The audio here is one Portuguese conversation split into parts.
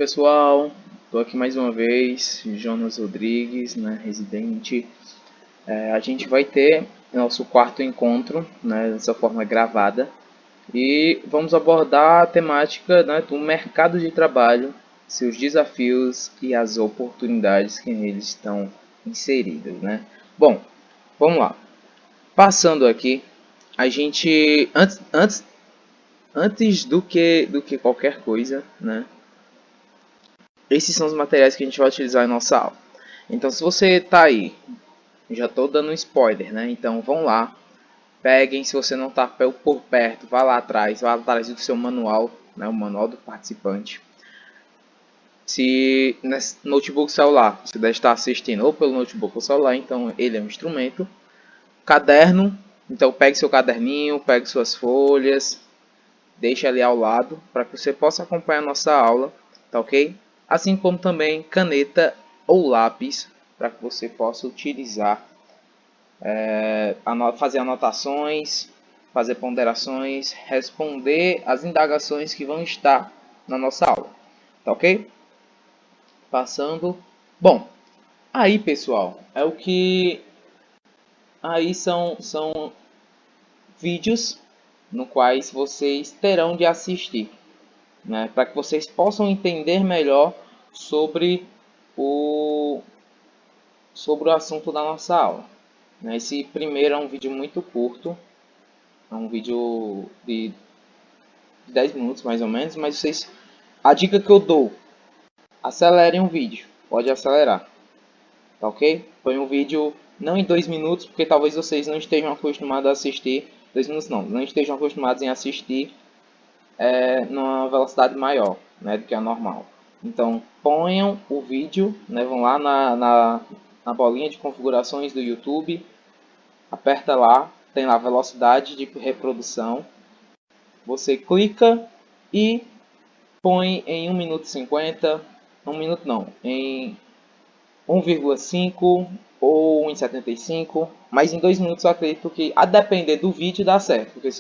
Pessoal, estou aqui mais uma vez, Jonas Rodrigues, né, residente. A gente vai ter nosso quarto encontro, né, dessa forma gravada, e vamos abordar a temática, né, do mercado de trabalho, seus desafios e as oportunidades que neles estão inseridas, né? Bom, vamos lá. Passando aqui, a gente antes do que qualquer coisa, né? Esses são os materiais que a gente vai utilizar em nossa aula. Então, se você está aí, já estou dando um spoiler, né? Então, vão lá, peguem. Se você não está por perto, vá lá atrás do seu manual, né? O manual do participante. Se nesse notebook celular, você deve estar assistindo ou pelo notebook ou celular, então ele é um instrumento. Caderno, então pegue seu caderninho, pegue suas folhas, deixe ali ao lado para que você possa acompanhar a nossa aula, tá ok? Assim como também caneta ou lápis para que você possa utilizar, fazer anotações, fazer ponderações, responder as indagações que vão estar na nossa aula, tá ok? Passando. Bom, aí pessoal, é o que aí são vídeos no quais vocês terão de assistir, né, para que vocês possam entender melhor sobre o, sobre o assunto da nossa aula. Né. Esse primeiro é um vídeo muito curto, é um vídeo de 10 minutos mais ou menos, mas a dica que eu dou, acelerem o vídeo, pode acelerar, tá ok? Põe um vídeo não em 2 minutos, porque talvez vocês não estejam acostumados a assistir, 2 minutos não estejam acostumados em assistir numa velocidade maior, né, do que a normal. Então, ponham o vídeo, né, vão lá na bolinha de configurações do YouTube, aperta lá, tem lá velocidade de reprodução, você clica e põe em 1 minuto e 50, 1 minuto não, em 1,5 ou 1,75, mas em 2 minutos eu acredito que, a depender do vídeo, dá certo, porque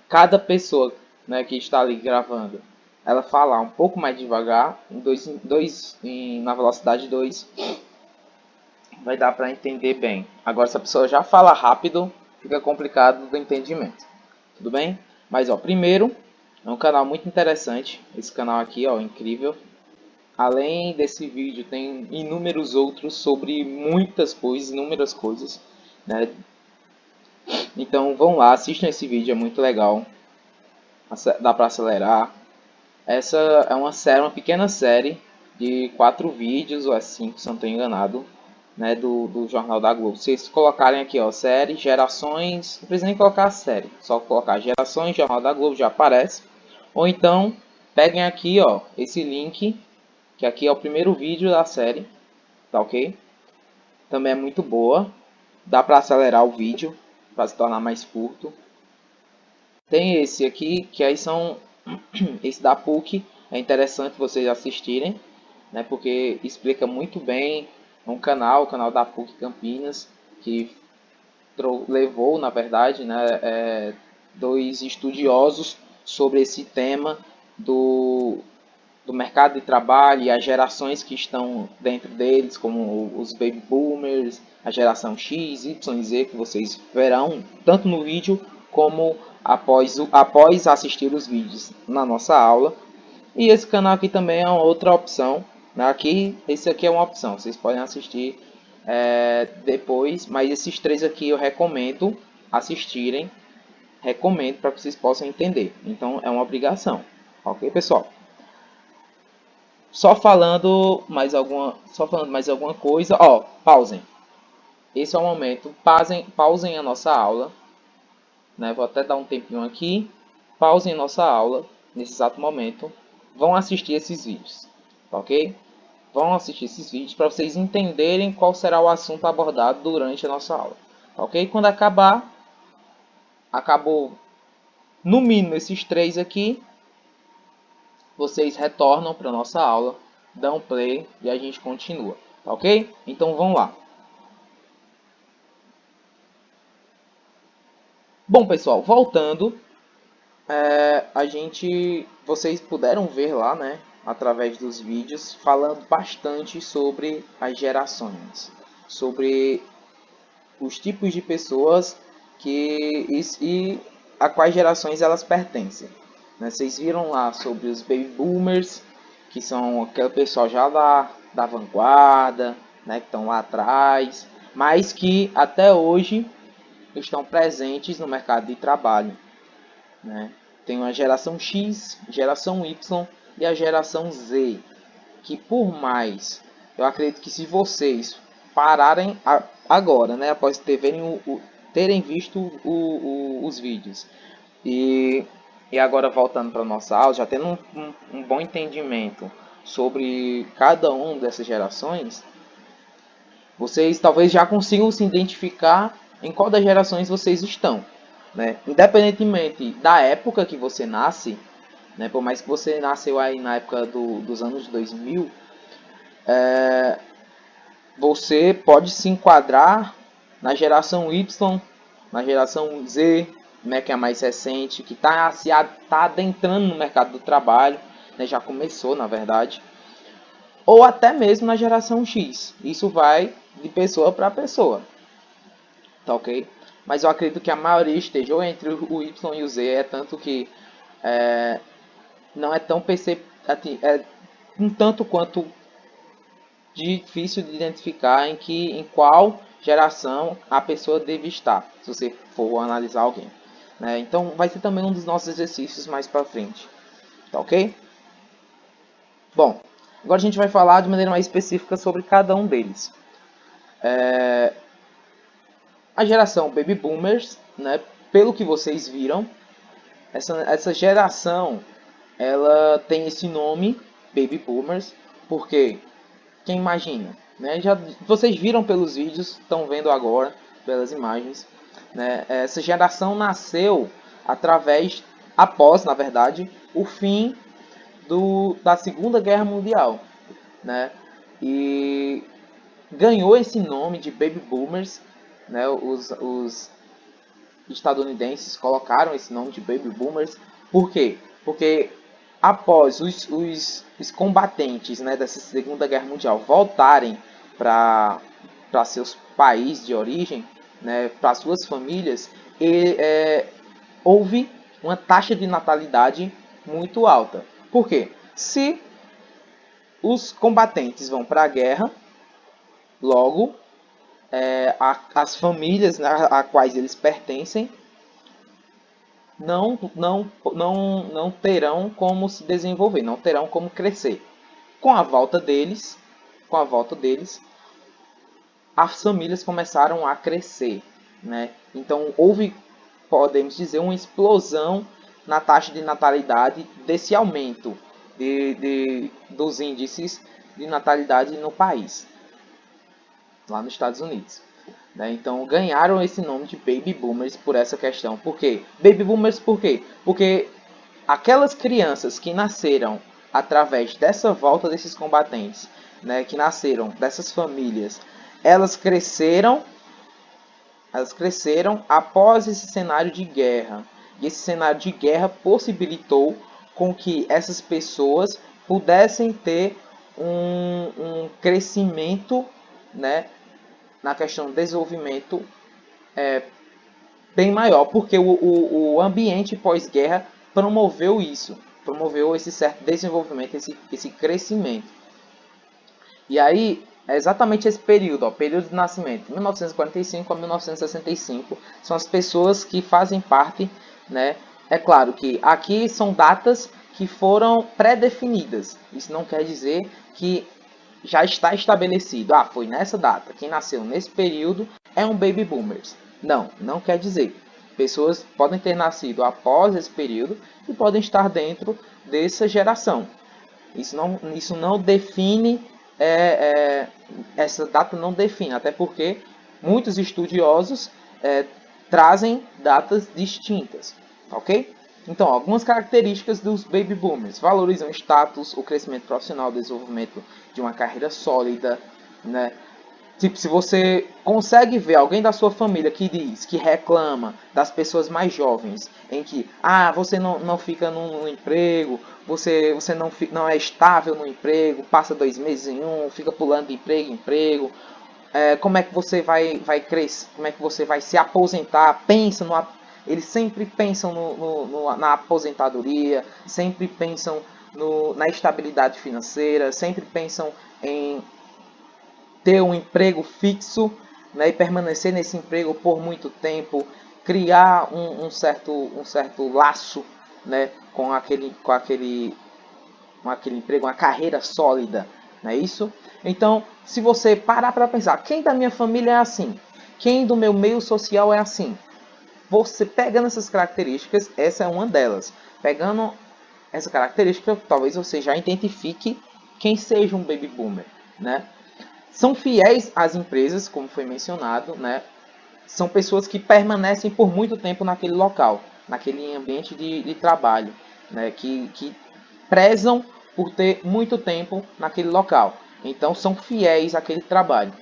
cada pessoa, né, que está ali gravando, ela falar um pouco mais devagar, na velocidade 2, vai dar para entender bem. Agora, se a pessoa já fala rápido, fica complicado do entendimento. Tudo bem? Mas, ó, primeiro, é um canal muito interessante. Esse canal aqui, ó, incrível. Além desse vídeo, tem inúmeros outros sobre muitas coisas, inúmeras coisas, né? Então, vão lá, assistam esse vídeo, é muito legal. Dá para acelerar. Essa é uma pequena série de 4 vídeos, ou é 5, se não estou enganado, né, do Jornal da Globo. Se vocês colocarem aqui, ó, série, gerações, não precisa nem colocar a série, só colocar gerações, Jornal da Globo, já aparece. Ou então, peguem aqui, ó, esse link, que aqui é o primeiro vídeo da série, tá ok? Também é muito boa, dá para acelerar o vídeo, para se tornar mais curto. Tem esse aqui, que aí são esse da PUC, é interessante vocês assistirem, né, porque explica muito bem. É um canal, o canal da PUC Campinas, que levou, na verdade, né, dois estudiosos sobre esse tema do mercado de trabalho e as gerações que estão dentro deles, como os baby boomers, a geração X, Y, Z, que vocês verão tanto no vídeo como após assistir os vídeos na nossa aula. E esse canal aqui também é uma outra opção. Esse aqui é uma opção, vocês podem assistir depois, mas esses três aqui eu recomendo assistirem, recomendo para que vocês possam entender. Então é uma obrigação, ok, pessoal? Só falando mais alguma coisa, ó, pausem. Esse é o momento, pausem a nossa aula, né? Vou até dar um tempinho aqui. Pausem a nossa aula nesse exato momento. Vão assistir esses vídeos, ok? Vão assistir esses vídeos para vocês entenderem qual será o assunto abordado durante a nossa aula, ok? Quando acabou no mínimo esses três aqui, vocês retornam para a nossa aula, dão play e a gente continua, ok? Então vamos lá. Bom, pessoal, voltando, Vocês puderam ver lá, né, através dos vídeos, falando bastante sobre as gerações, sobre os tipos de pessoas e a quais gerações elas pertencem. Né? Vocês viram lá sobre os baby boomers, que são aquele pessoal já da vanguarda, né, que estão lá atrás, mas que até hoje estão presentes no mercado de trabalho. Né? Tem a geração X, geração Y e a geração Z, que por mais, eu acredito que se vocês pararem agora, né, após terem visto os vídeos e, e agora voltando para a nossa aula, já tendo um bom entendimento sobre cada uma dessas gerações, vocês talvez já consigam se identificar em qual das gerações vocês estão. Né? Independentemente da época que você nasce, né, por mais que você nasceu aí na época dos anos 2000, você pode se enquadrar na geração Y, na geração Z, né, que é a mais recente, que está tá adentrando no mercado do trabalho, né, já começou na verdade, ou até mesmo na geração X. Isso vai de pessoa para pessoa, tá ok? Mas eu acredito que a maioria esteja ou entre o Y e o Z, é tanto que não é tão é um tanto quanto difícil de identificar em qual geração a pessoa deve estar, se você for analisar alguém. Né? Então vai ser também um dos nossos exercícios mais para frente, tá ok? Bom, agora a gente vai falar de maneira mais específica sobre cada um deles. A geração Baby Boomers, né, pelo que vocês viram, essa geração ela tem esse nome, Baby Boomers, porque quem imagina, né? Já vocês viram pelos vídeos, estão vendo agora pelas imagens, né? Essa geração nasceu após, na verdade, o fim da Segunda Guerra Mundial, né? E ganhou esse nome de Baby Boomers, né? Os estadunidenses colocaram esse nome de Baby Boomers. Por quê? Porque após os combatentes, né, dessa Segunda Guerra Mundial voltarem para seus países de origem, né, para suas famílias, houve uma taxa de natalidade muito alta. Por quê? Se os combatentes vão para a guerra, logo as famílias, né, a quais eles pertencem não terão como se desenvolver, não terão como crescer. Com a volta deles, as famílias começaram a crescer, né? Então houve, podemos dizer, uma explosão na taxa de natalidade desse aumento dos índices de natalidade no país, lá nos Estados Unidos. Né? Então ganharam esse nome de Baby Boomers por essa questão. Por quê? Baby Boomers por quê? Porque aquelas crianças que nasceram através dessa volta desses combatentes, né, que nasceram dessas famílias, elas cresceram após esse cenário de guerra. E esse cenário de guerra possibilitou com que essas pessoas pudessem ter um crescimento, né, na questão do desenvolvimento bem maior, porque o ambiente pós-guerra promoveu isso, promoveu esse certo desenvolvimento, esse crescimento. E aí, é exatamente esse período, período de nascimento, 1945 a 1965, são as pessoas que fazem parte, né? É claro que aqui são datas que foram pré-definidas, isso não quer dizer que já está estabelecido, foi nessa data, quem nasceu nesse período é um Baby Boomers. Não quer dizer. Pessoas podem ter nascido após esse período e podem estar dentro dessa geração. Isso não define, essa data não define, até porque muitos estudiosos trazem datas distintas, ok? Então, algumas características dos Baby Boomers. Valorizam o status, o crescimento profissional, o desenvolvimento de uma carreira sólida, né? Tipo, se você consegue ver alguém da sua família que diz, que reclama das pessoas mais jovens, em que, você não fica no emprego, você não é estável no emprego, passa 2 meses em um, fica pulando de emprego em emprego, como é que você vai crescer, como é que você vai se aposentar, eles sempre pensam na aposentadoria, sempre pensam na estabilidade financeira, sempre pensam em ter um emprego fixo, né, e permanecer nesse emprego por muito tempo, criar um certo laço, né, com aquele emprego, uma carreira sólida, não é isso? Então, se você parar para pensar, quem da minha família é assim? Quem do meu meio social é assim? Você pegando essas características, essa é uma delas. Pegando essa característica, talvez você já identifique quem seja um baby boomer, né? São fiéis às empresas, como foi mencionado, né? São pessoas que permanecem por muito tempo naquele local, naquele ambiente de trabalho, né? Que prezam por ter muito tempo naquele local. Então, são fiéis àquele trabalho.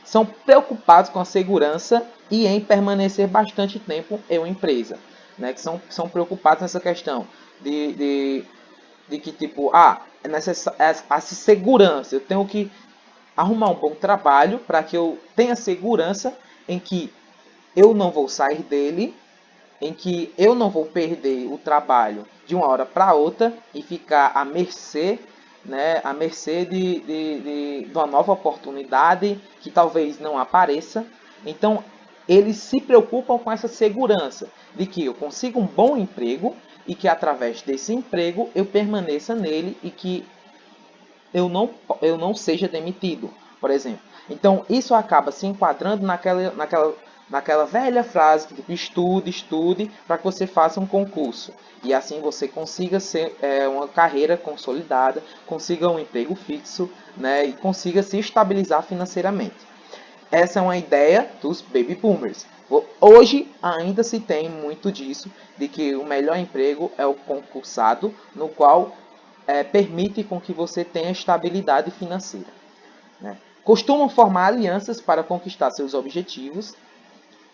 São preocupados com a segurança e em permanecer bastante tempo em uma empresa. Né? Que são preocupados nessa questão de que, tipo, é necessário a segurança. Eu tenho que arrumar um bom trabalho para que eu tenha segurança em que eu não vou sair dele, em que eu não vou perder o trabalho de uma hora para outra e ficar à mercê, né, à mercê de uma nova oportunidade que talvez não apareça. Então, eles se preocupam com essa segurança de que eu consiga um bom emprego e que através desse emprego eu permaneça nele e que eu não seja demitido, por exemplo. Então, isso acaba se enquadrando naquela velha frase que tipo, estude, para que você faça um concurso. E assim você consiga ser uma carreira consolidada, consiga um emprego fixo, né, e consiga se estabilizar financeiramente. Essa é uma ideia dos baby boomers. Hoje ainda se tem muito disso, de que o melhor emprego é o concursado, no qual permite com que você tenha estabilidade financeira. Né? Costumam formar alianças para conquistar seus objetivos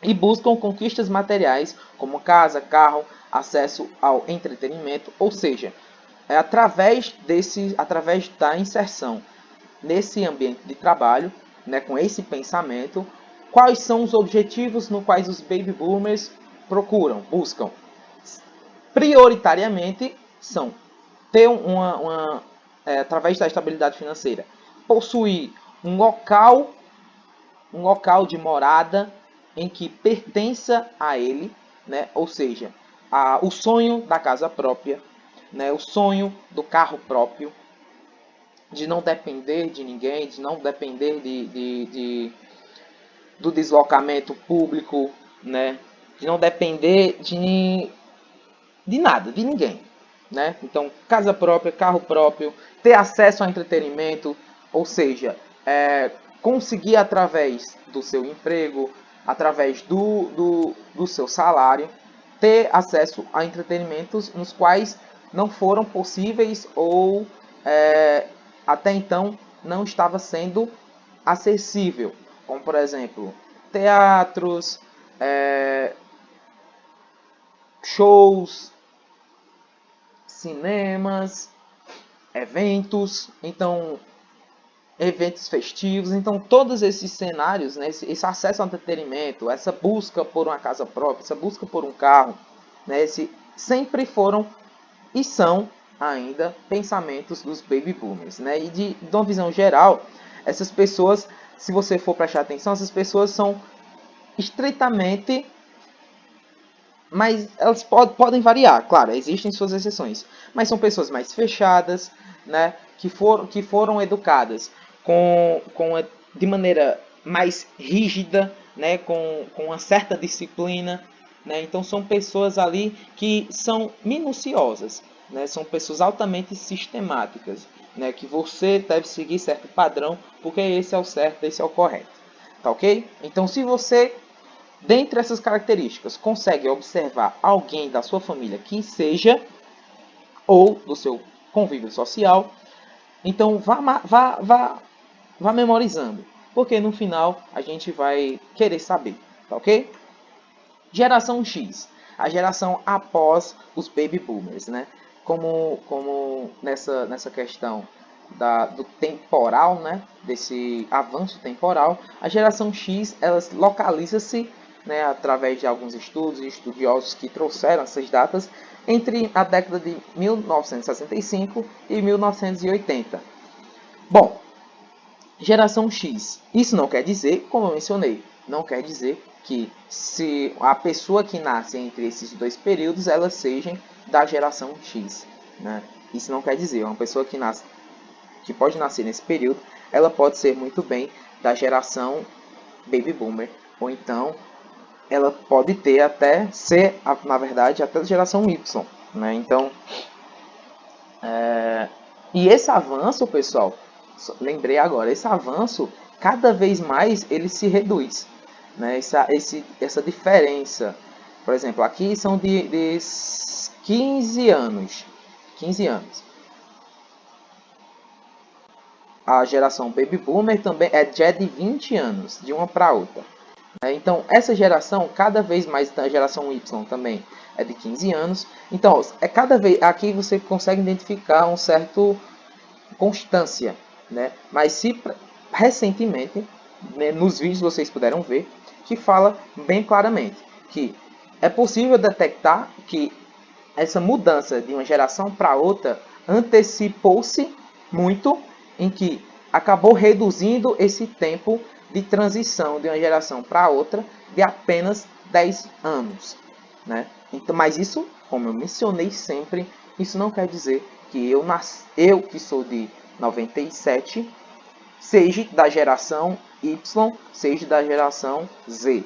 e buscam conquistas materiais como casa, carro, acesso ao entretenimento, ou seja, através da inserção nesse ambiente de trabalho, né, com esse pensamento, quais são os objetivos no quais os baby boomers buscam. Prioritariamente são ter através da estabilidade financeira, possuir um local de morada em que pertença a ele, né? Ou seja, o sonho da casa própria, né? O sonho do carro próprio, de não depender de ninguém, de não depender do deslocamento público, né? De não depender de nada, de ninguém. Né? Então, casa própria, carro próprio, ter acesso ao entretenimento, ou seja, conseguir através do seu emprego, através do seu salário, ter acesso a entretenimentos nos quais não foram possíveis ou até então não estava sendo acessível, como por exemplo teatros, shows, cinemas, eventos festivos. Então, todos esses cenários, né, esse acesso ao entretenimento, essa busca por uma casa própria, essa busca por um carro, né, sempre foram e são ainda pensamentos dos baby boomers. Né? E de uma visão geral, essas pessoas, se você for prestar atenção, essas pessoas são estritamente, mas elas podem variar, claro, existem suas exceções, mas são pessoas mais fechadas, né, que foram educadas de maneira mais rígida, né, com uma certa disciplina, né, então são pessoas ali que são minuciosas, né, são pessoas altamente sistemáticas, né, que você deve seguir certo padrão, porque esse é o certo, esse é o correto, tá ok? Então se você dentre essas características, consegue observar alguém da sua família que seja, ou do seu convívio social, então vá memorizando. porque no final a gente vai querer saber, tá ok? Geração X, a geração após os baby boomers, né? Como nessa questão do temporal, né? Desse avanço temporal, a geração X ela localiza-se, né, através de alguns estudos e estudiosos que trouxeram essas datas entre a década de 1965 e 1980. Bom, geração X. Isso não quer dizer, como eu mencionei, não quer dizer que se a pessoa que nasce entre esses dois períodos, ela seja da geração X, né? Isso não quer dizer, uma pessoa que pode nascer nesse período, ela pode ser muito bem da geração Baby Boomer, ou então ela pode ter até ser, na verdade, até da geração Y, né? Então, e esse avanço, pessoal, lembrei agora, esse avanço, cada vez mais ele se reduz, né? Essa diferença. Por exemplo, aqui são de 15 anos. 15 anos. A geração Baby Boomer também já é de 20 anos, de uma para outra. Então, essa geração, cada vez mais, a geração Y também é de 15 anos. Então, cada vez, aqui você consegue identificar um certo constância, né? Mas se recentemente, né, nos vídeos vocês puderam ver, que fala bem claramente que é possível detectar que essa mudança de uma geração para outra antecipou-se muito, em que acabou reduzindo esse tempo de transição de uma geração para outra de apenas 10 anos, né? Então, mas isso, como eu mencionei sempre, isso não quer dizer que eu que sou de 97, seja da geração Y, seja da geração Z.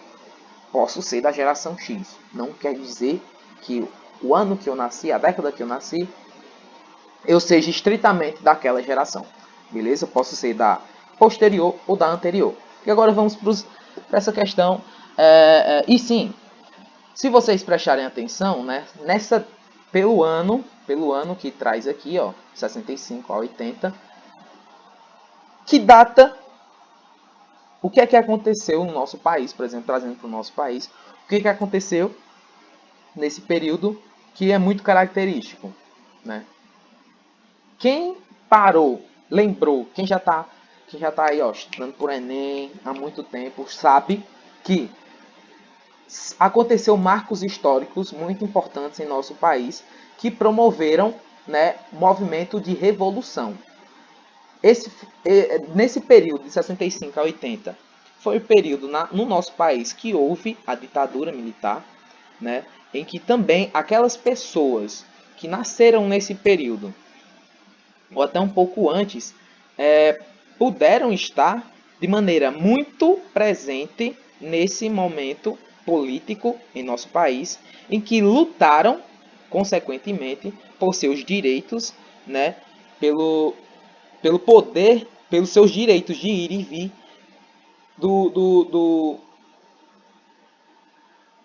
Posso ser da geração X. Não quer dizer que o ano que eu nasci, a década que eu nasci, eu seja estritamente daquela geração. Beleza? Eu posso ser da posterior ou da anterior. E agora vamos para essa questão. E sim, se vocês prestarem atenção, né, pelo ano que traz aqui, ó, 65 a 80, que data, o que é que aconteceu no nosso país, por exemplo, trazendo para o nosso país, o que é que aconteceu nesse período que é muito característico, né? Quem parou, lembrou, quem já tá aí, ó, estudando por Enem há muito tempo, sabe que aconteceu marcos históricos muito importantes em nosso país que promoveram, né, movimento de revolução. Nesse período de 65 a 80 foi o período no nosso país que houve a ditadura militar, né, em que também aquelas pessoas que nasceram nesse período ou até um pouco antes puderam estar de maneira muito presente nesse momento político em nosso país, em que lutaram, consequentemente, por seus direitos, né, pelo poder, pelos seus direitos de ir e vir, do, do, do,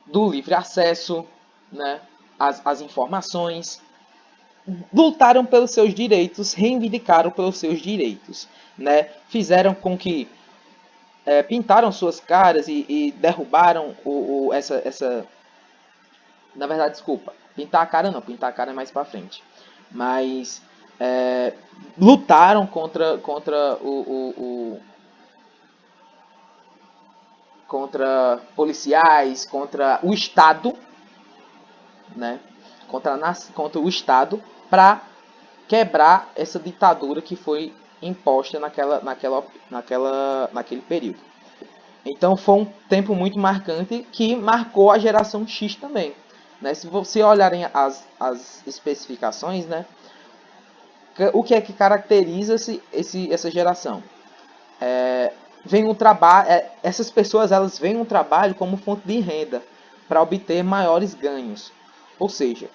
do livre acesso, né, às informações, lutaram pelos seus direitos, reivindicaram pelos seus direitos, né, fizeram com que pintaram suas caras e derrubaram essa... Na verdade, desculpa. Pintar a cara não. Pintar a cara é mais pra frente. Mas lutaram contra contra policiais, contra o Estado, né? Contra o Estado, para quebrar essa ditadura que foi imposta naquele período. Então foi um tempo muito marcante que marcou a geração X também, né? Se você olharem as especificações, né? O que é que caracteriza essa geração? Vem um trabalho, essas pessoas elas veem um trabalho como fonte de renda para obter maiores ganhos. Ou seja,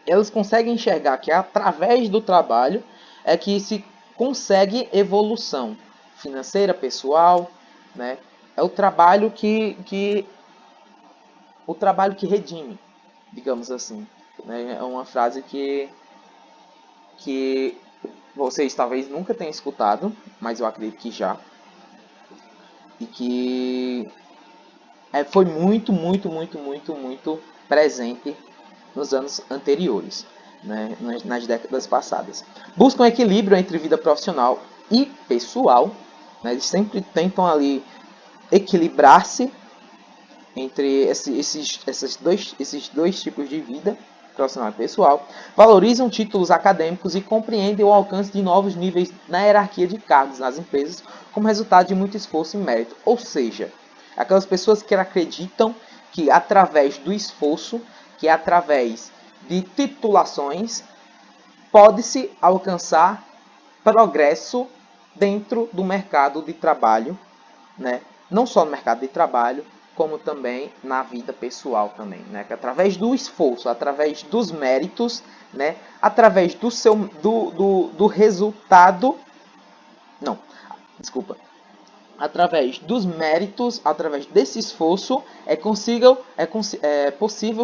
elas conseguem enxergar que através do trabalho é que se consegue evolução financeira, pessoal, né? É o trabalho o trabalho que redime, digamos assim, né? É uma frase que vocês talvez nunca tenham escutado, mas eu acredito que já. E que foi muito presente nos anos anteriores, né, nas décadas passadas. Buscam equilíbrio entre vida profissional e pessoal, né, eles sempre tentam ali equilibrar-se entre esses dois tipos de vida, profissional e pessoal, valorizam títulos acadêmicos e compreendem o alcance de novos níveis na hierarquia de cargos nas empresas como resultado de muito esforço e mérito. Ou seja, aquelas pessoas que acreditam que através do esforço, que através de titulações, pode-se alcançar progresso dentro do mercado de trabalho, né? Não só no mercado de trabalho, como também na vida pessoal também, né? Que através do esforço, através dos méritos, né? Através do resultado, não, desculpa, através dos méritos, através desse esforço, é possível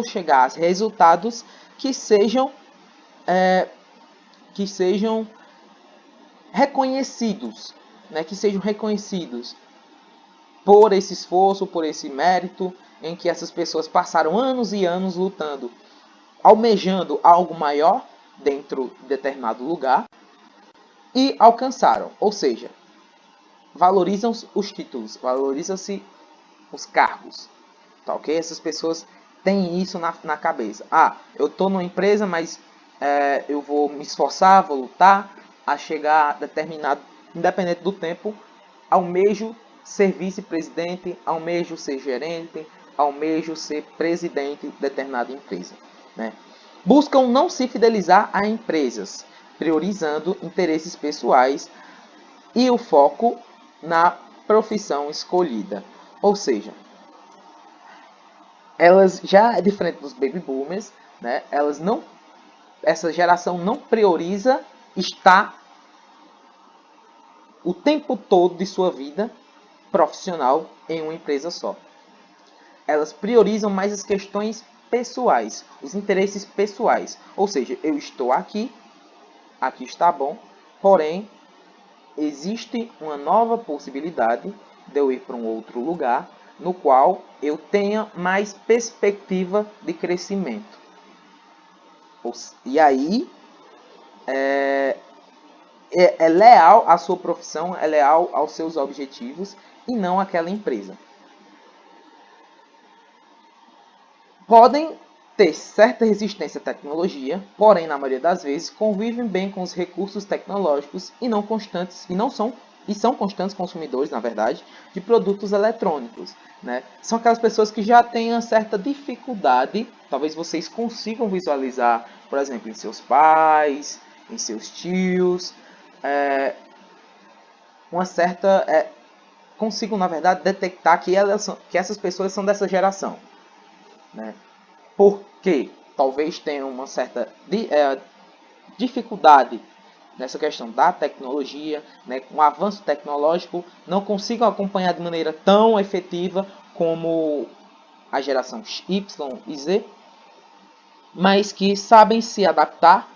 chegar a resultados que sejam reconhecidos, né? Que sejam reconhecidos por esse esforço, por esse mérito, em que essas pessoas passaram anos e anos lutando, almejando algo maior dentro de determinado lugar e alcançaram. Ou seja, valorizam os títulos, valorizam-se os cargos. Tá ok? Essas pessoas têm isso na cabeça. Ah, eu estou numa empresa, mas eu vou me esforçar, vou lutar a chegar a determinado, independente do tempo, almejo ser vice-presidente, almejo ser gerente, almejo ser presidente de determinada empresa, né? Buscam não se fidelizar a empresas, priorizando interesses pessoais e o foco na profissão escolhida. Ou seja, elas já é diferente dos baby boomers, né? Essa geração não prioriza estar o tempo todo de sua vida profissional em uma empresa só. Elas priorizam mais as questões pessoais, os interesses pessoais. Ou seja, eu estou aqui está bom, porém, existe uma nova possibilidade de eu ir para um outro lugar, no qual eu tenha mais perspectiva de crescimento. E aí, é leal à sua profissão, é leal aos seus objetivos e não àquela empresa. Podem ter certa resistência à tecnologia, porém, na maioria das vezes, convivem bem com os recursos tecnológicos e são constantes consumidores, na verdade, de produtos eletrônicos, né? São aquelas pessoas que já têm uma certa dificuldade, talvez vocês consigam visualizar, por exemplo, em seus pais, em seus tios, uma certa... consigam, na verdade, detectar que essas pessoas são dessa geração, né? Porque talvez tenham uma certa dificuldade nessa questão da tecnologia, né, com o avanço tecnológico, não consigam acompanhar de maneira tão efetiva como a geração Y e Z, mas que sabem se adaptar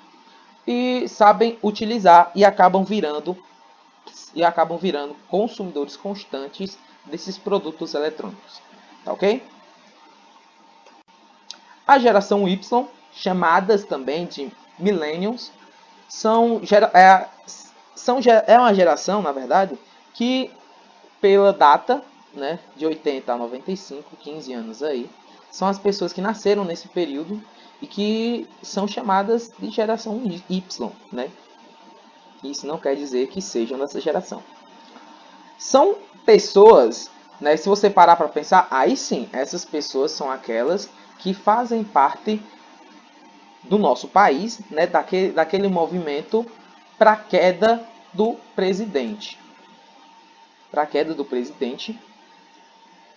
e sabem utilizar e acabam virando consumidores constantes desses produtos eletrônicos. Tá ok? A geração Y, chamadas também de Millennials, é uma geração, na verdade, que pela data, né, de 80 a 95, 15 anos aí, são as pessoas que nasceram nesse período e que são chamadas de geração Y, né? Isso não quer dizer que sejam dessa geração. São pessoas, né, se você parar para pensar, aí sim, essas pessoas são aquelas que fazem parte do nosso país, né, daquele movimento para a queda do presidente.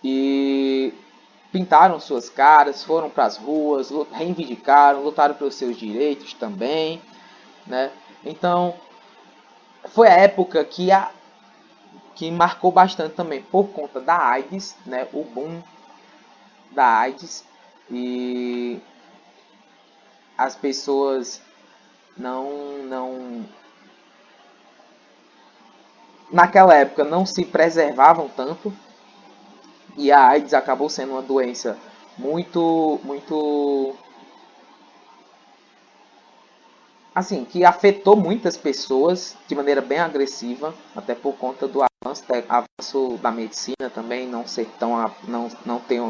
E pintaram suas caras, foram para as ruas, reivindicaram, lutaram pelos seus direitos também, né? Então, foi a época que marcou bastante também por conta da AIDS, né? O boom da AIDS, e as pessoas não naquela época não se preservavam tanto e a AIDS acabou sendo uma doença muito assim, que afetou muitas pessoas de maneira bem agressiva, até por conta do avanço da medicina também não ser não ter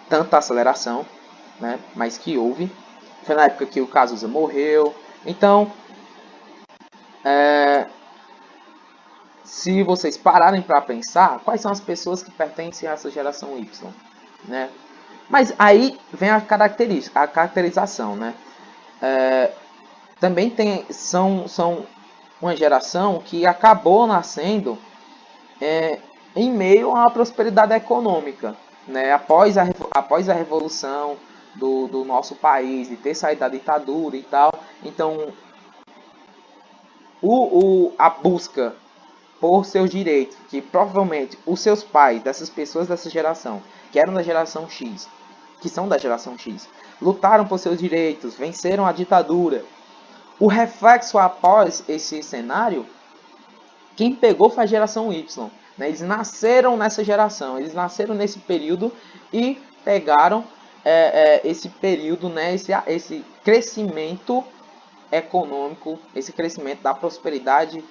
tanta aceleração, né? Mas que houve. Foi na época que o Cazuza morreu. Então, se vocês pararem para pensar, quais são as pessoas que pertencem a essa geração Y, né? Mas aí vem a caracterização, né? Também são uma geração que acabou nascendo em meio a uma prosperidade econômica, né? Após a revolução do nosso país, de ter saído da ditadura e tal. Então, a busca por seus direitos, que provavelmente os seus pais, dessas pessoas dessa geração, que eram da geração X, que são da geração X, lutaram por seus direitos, venceram a ditadura. O reflexo após esse cenário, quem pegou foi a geração Y. Né? Eles nasceram nessa geração, eles nasceram nesse período e pegaram esse período, né? esse crescimento econômico, esse crescimento da prosperidade,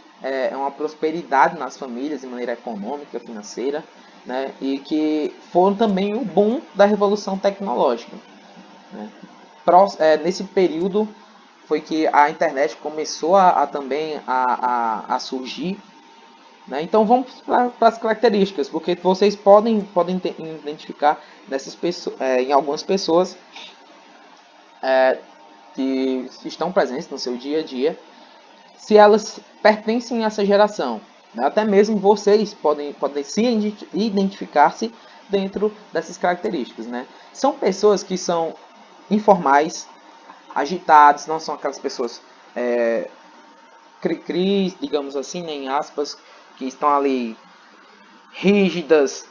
uma prosperidade nas famílias de maneira econômica, financeira, né? E que foram também o boom da revolução tecnológica. Né? Nesse período foi que a internet começou também a surgir. Né? Então vamos para as características, porque vocês podem identificar nessas pessoas, em algumas pessoas que estão presentes no seu dia a dia, se elas pertencem a essa geração. Né? Até mesmo vocês podem se identificar-se dentro dessas características. Né? São pessoas que são informais, agitadas, não são aquelas pessoas cri-cri, digamos assim, em aspas, que estão ali rígidas,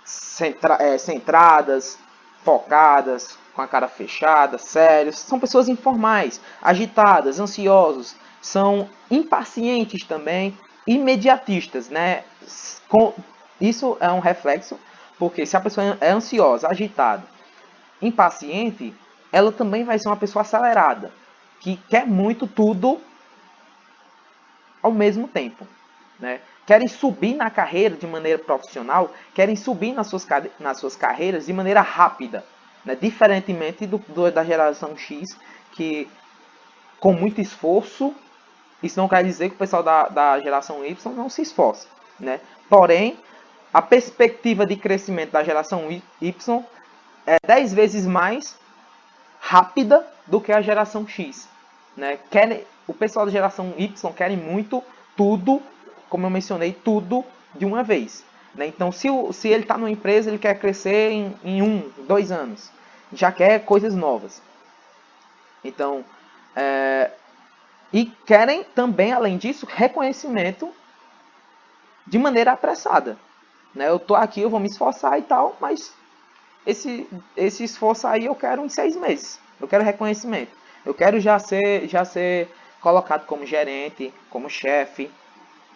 centradas, focadas, com a cara fechada, sérios. São pessoas informais, agitadas, ansiosos, são impacientes também, imediatistas, né? Isso é um reflexo, porque se a pessoa é ansiosa, agitada, impaciente, ela também vai ser uma pessoa acelerada, que quer muito tudo ao mesmo tempo. Né? Querem subir na carreira de maneira profissional, querem subir nas suas carreiras de maneira rápida. Né? Diferentemente da geração X, que com muito esforço, isso não quer dizer que o pessoal da geração Y não se esforça. Né? Porém, a perspectiva de crescimento da geração Y é 10 vezes mais rápida do que a geração X. Né? O pessoal da geração Y querem muito tudo, como eu mencionei, tudo de uma vez. Né? Então, se ele está numa empresa, ele quer crescer em 2 anos. Já quer coisas novas. Então, e querem também, além disso, reconhecimento de maneira apressada. Né? Eu estou aqui, eu vou me esforçar e tal, mas esse esforço aí eu quero em 6 meses. Eu quero reconhecimento. Eu quero já ser colocado como gerente, como chefe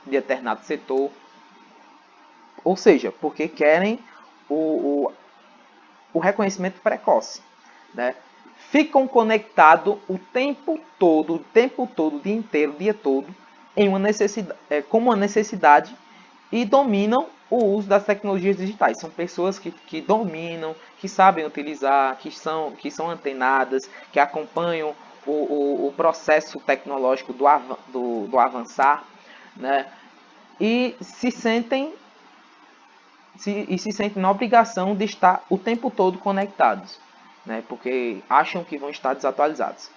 de determinado setor. Ou seja, porque querem o reconhecimento precoce. Né? Ficam conectados o tempo todo, o dia inteiro, o dia todo, em uma necessidade, como uma necessidade, e dominam o uso das tecnologias digitais. São pessoas que dominam, que sabem utilizar, que são antenadas, que acompanham o processo tecnológico do avançar, né? E se sentem na obrigação de estar o tempo todo conectados, né? Porque acham que vão estar desatualizados.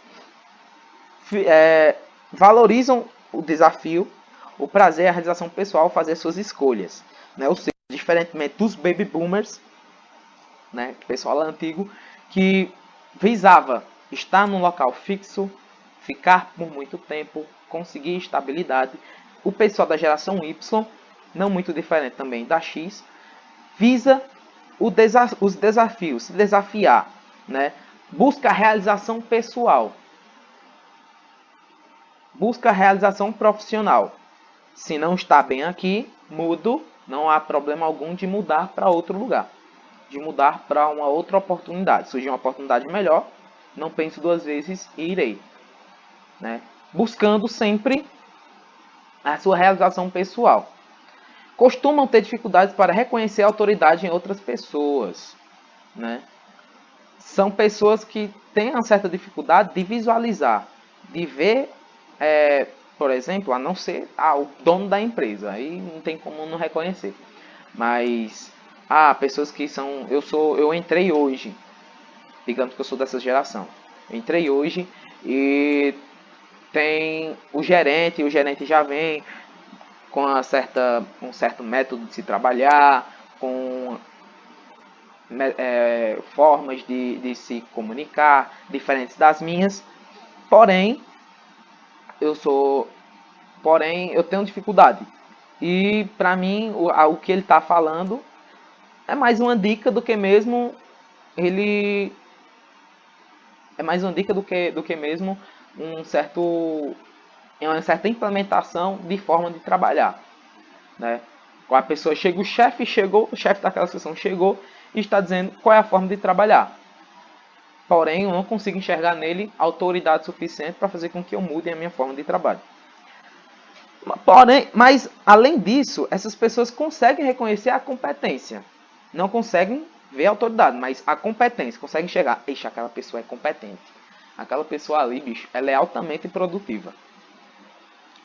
Valorizam o desafio, o prazer, a realização pessoal, fazer suas escolhas. Né? Ou seja, diferentemente dos baby boomers, né? Pessoal antigo, que visava estar num local fixo, ficar por muito tempo, conseguir estabilidade. O pessoal da geração Y, não muito diferente também da X, visa os desafios, se desafiar, né? Busca a realização pessoal, busca a realização profissional. Se não está bem aqui, mudo, não há problema algum de mudar para outro lugar, de mudar para uma outra oportunidade. Surgiu uma oportunidade melhor, não penso duas vezes e irei, né? Buscando sempre a sua realização pessoal. Costumam ter dificuldades para reconhecer a autoridade em outras pessoas, né? São pessoas que têm uma certa dificuldade de visualizar, de ver, por exemplo, a não ser o dono da empresa, aí não tem como não reconhecer. Mas pessoas que são, eu entrei hoje, digamos que eu sou dessa geração. Eu entrei hoje e tem o gerente já vem com um certo método de se trabalhar, com formas de se comunicar diferentes das minhas, porém eu tenho dificuldade. E para mim o que ele está falando é mais uma dica do que mesmo ele é mais uma dica do que mesmo uma certa implementação de forma de trabalhar, né? A pessoa chega, o chefe daquela sessão chegou e está dizendo qual é a forma de trabalhar. Porém, eu não consigo enxergar nele autoridade suficiente para fazer com que eu mude a minha forma de trabalho. Porém, mas além disso, essas pessoas conseguem reconhecer a competência. Não conseguem ver a autoridade, mas a competência. Conseguem enxergar, eixa, aquela pessoa é competente. Aquela pessoa ali, bicho, ela é altamente produtiva.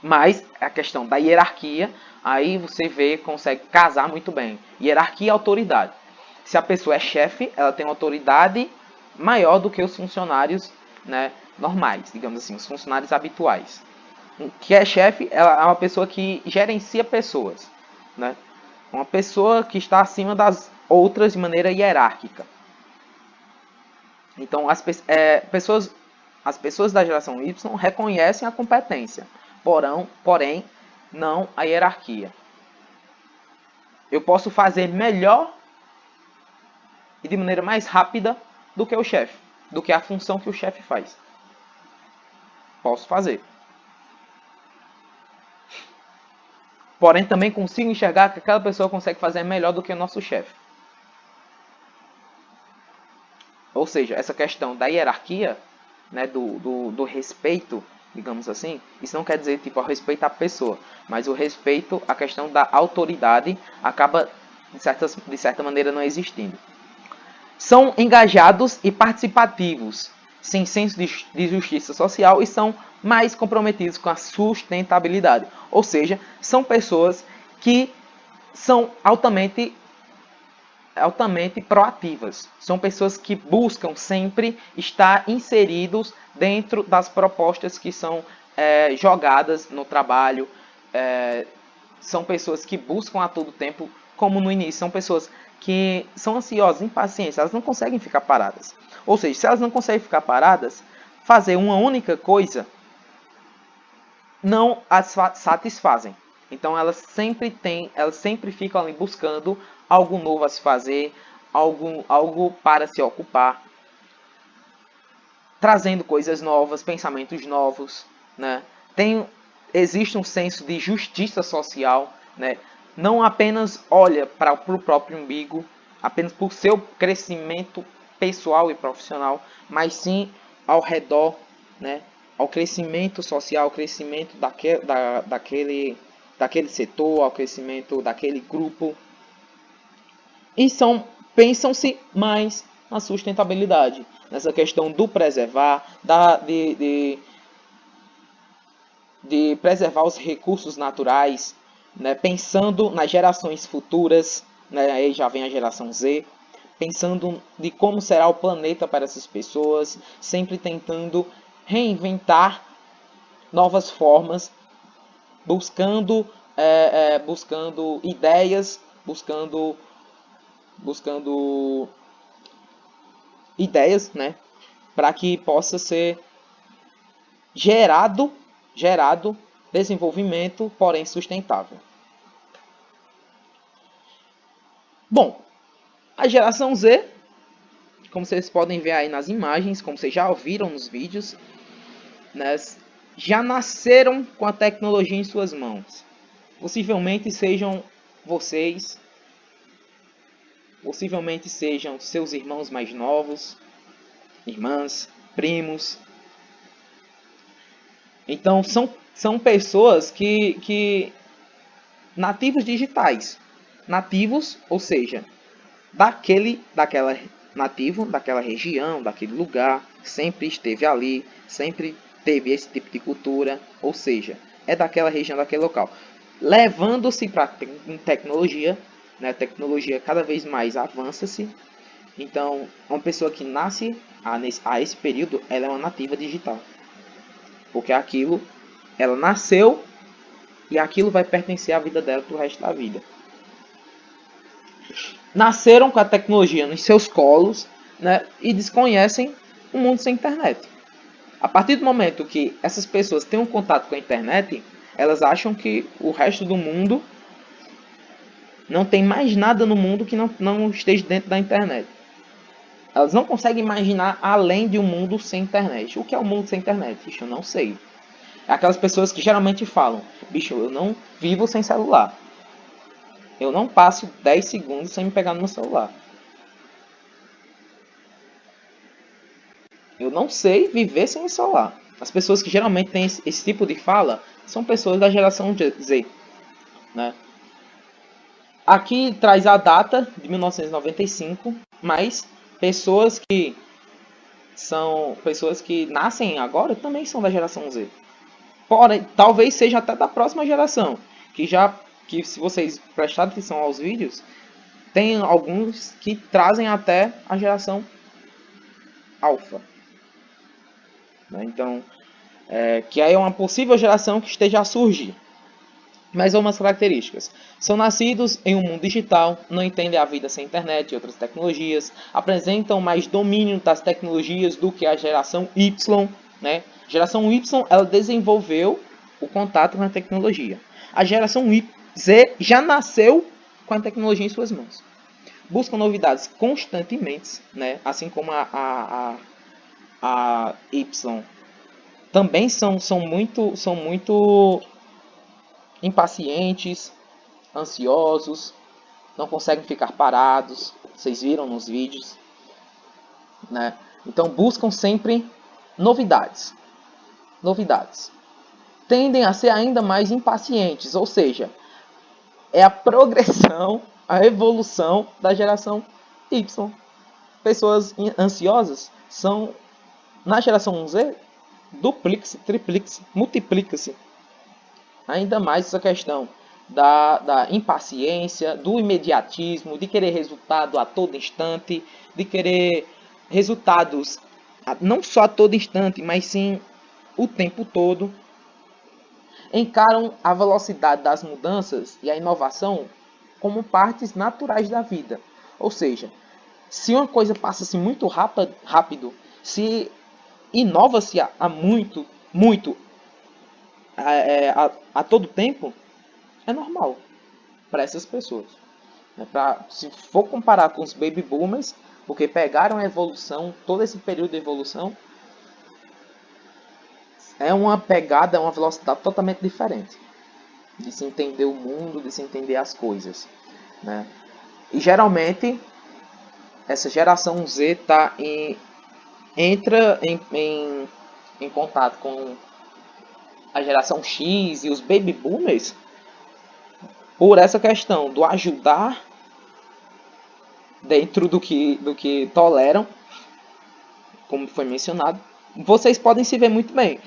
Mas a questão da hierarquia, aí você vê, consegue casar muito bem. Hierarquia e autoridade. Se a pessoa é chefe, ela tem uma autoridade maior do que os funcionários, né, normais, digamos assim, os funcionários habituais. O que é chefe, ela é uma pessoa que gerencia pessoas, né? Uma pessoa que está acima das outras de maneira hierárquica. Então, as pessoas da geração Y reconhecem a competência, porém não a hierarquia. Eu posso fazer melhor e de maneira mais rápida do que o chefe, do que a função que o chefe faz. Posso fazer. Porém, também consigo enxergar que aquela pessoa consegue fazer melhor do que o nosso chefe. Ou seja, essa questão da hierarquia, né, do respeito, digamos assim, isso não quer dizer tipo o respeito à pessoa, mas o respeito à questão da autoridade acaba, de certa maneira, não existindo. São engajados e participativos, sem senso de justiça social e são mais comprometidos com a sustentabilidade. Ou seja, são pessoas que são altamente proativas. São pessoas que buscam sempre estar inseridos dentro das propostas que são jogadas no trabalho. São pessoas que buscam a todo tempo, como no início, são pessoas que são ansiosas, impacientes, elas não conseguem ficar paradas. Ou seja, se elas não conseguem ficar paradas, fazer uma única coisa não as satisfazem. Então elas sempre ficam ali buscando algo novo a se fazer, algo para se ocupar, trazendo coisas novas, pensamentos novos, né? Existe um senso de justiça social, né? Não apenas olha para o próprio umbigo, apenas por seu crescimento pessoal e profissional, mas sim ao redor, né? Ao crescimento social, ao crescimento daquele setor, ao crescimento daquele grupo. E pensam-se mais na sustentabilidade, nessa questão do preservar, de preservar os recursos naturais, né, pensando nas gerações futuras, né, aí já vem a geração Z, pensando de como será o planeta para essas pessoas, sempre tentando reinventar novas formas, buscando ideias, buscando ideias, né, para que possa ser gerado desenvolvimento, porém sustentável. Bom, a geração Z, como vocês podem ver aí nas imagens, como vocês já ouviram nos vídeos, né, já nasceram com a tecnologia em suas mãos. Possivelmente sejam vocês, possivelmente sejam seus irmãos mais novos, irmãs, primos. Então são pessoas que nativos digitais, nativos, ou seja, daquela nativo, daquela região, daquele lugar, sempre esteve ali, sempre teve esse tipo de cultura, ou seja, é daquela região, daquele local. Levando-se para tecnologia, né? A tecnologia cada vez mais avança-se. Então, uma pessoa que nasce a esse período, ela é uma nativa digital. Porque aquilo, ela nasceu e aquilo vai pertencer à vida dela para o resto da vida. Nasceram com a tecnologia nos seus colos, né, e desconhecem o mundo sem internet. A partir do momento que essas pessoas têm um contato com a internet, elas acham que o resto do mundo não tem mais nada no mundo que não esteja dentro da internet. Elas não conseguem imaginar além de um mundo sem internet. O que é um mundo sem internet? Bicho, eu não sei. É aquelas pessoas que geralmente falam: bicho, eu não vivo sem celular. Eu não passo 10 segundos sem me pegar no meu celular. Eu não sei viver sem o celular. As pessoas que geralmente têm esse tipo de fala são pessoas da geração Z, né? Aqui traz a data de 1995, mas pessoas que nascem agora também são da geração Z. Porém, talvez seja até da próxima geração, que se vocês prestarem atenção aos vídeos, tem alguns que trazem até a geração alfa, né? Então, que aí é uma possível geração que esteja a surgir. Mas algumas características. São nascidos em um mundo digital, não entendem a vida sem internet e outras tecnologias, apresentam mais domínio das tecnologias do que a geração Y, né? A geração Y, ela desenvolveu o contato com a tecnologia. A geração Z já nasceu com a tecnologia em suas mãos. Buscam novidades constantemente, né? Assim como a Y. Também são muito impacientes, ansiosos, não conseguem ficar parados. Vocês viram nos vídeos, né? Então buscam sempre novidades. Tendem a ser ainda mais impacientes, ou seja, é a progressão, a evolução da geração Y. Pessoas ansiosas são, na geração Z, duplica-se, triplica-se, multiplica-se ainda mais essa questão da impaciência, do imediatismo, de querer resultado a todo instante, de querer resultados não só a todo instante, mas sim o tempo todo. Encaram a velocidade das mudanças e a inovação como partes naturais da vida. Ou seja, se uma coisa passa-se muito rápido, se inova-se a muito a todo tempo, é normal para essas pessoas. Se for comparar com os baby boomers, porque pegaram a evolução, todo esse período de evolução, é uma pegada, é uma velocidade totalmente diferente de se entender o mundo, de se entender as coisas, né? E geralmente essa geração Z entra em contato com a geração X e os baby boomers por essa questão do ajudar dentro do que toleram, como foi mencionado. Vocês podem se ver muito bem.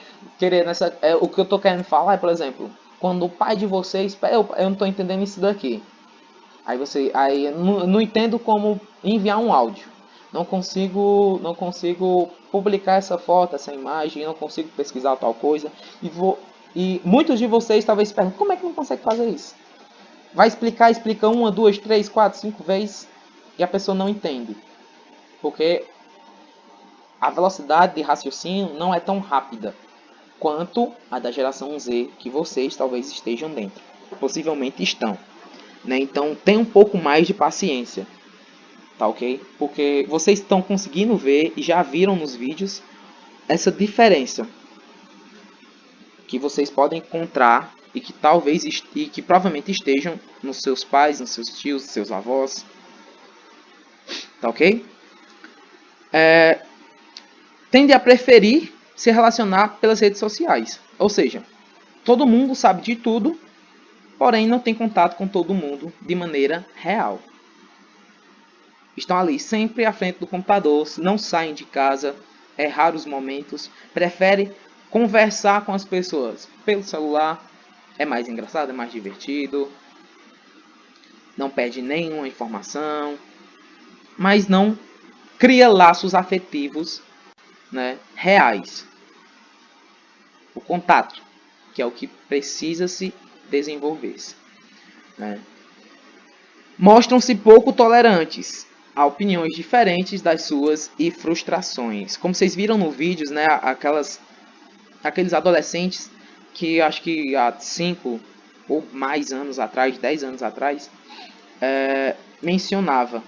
O que eu estou querendo falar é, por exemplo, quando o pai de vocês, eu não estou entendendo isso daqui. Aí eu não entendo como enviar um áudio. Não consigo publicar essa foto, essa imagem, não consigo pesquisar tal coisa. E muitos de vocês talvez perguntem, como é que não consegue fazer isso? Vai explica 1, 2, 3, 4, 5 vezes e a pessoa não entende. Porque a velocidade de raciocínio não é tão rápida quanto a da geração Z, que vocês talvez estejam dentro. Possivelmente estão, né? Então tem um pouco mais de paciência, tá ok? Porque vocês estão conseguindo ver e já viram nos vídeos essa diferença que vocês podem encontrar e que talvez e que provavelmente estejam nos seus pais, nos seus tios, nos seus avós, tá ok? Tende a preferir se relacionar pelas redes sociais, ou seja, todo mundo sabe de tudo, porém não tem contato com todo mundo de maneira real. Estão ali sempre à frente do computador, não saem de casa, é raros momentos, preferem conversar com as pessoas pelo celular, é mais engraçado, é mais divertido, não perde nenhuma informação, mas não cria laços afetivos, né, reais. O contato, que é o que precisa se desenvolver-se, né? Mostram-se pouco tolerantes a opiniões diferentes das suas e frustrações. Como vocês viram no vídeo, né, aqueles adolescentes que acho que há 5 ou mais anos atrás, 10 anos atrás, mencionava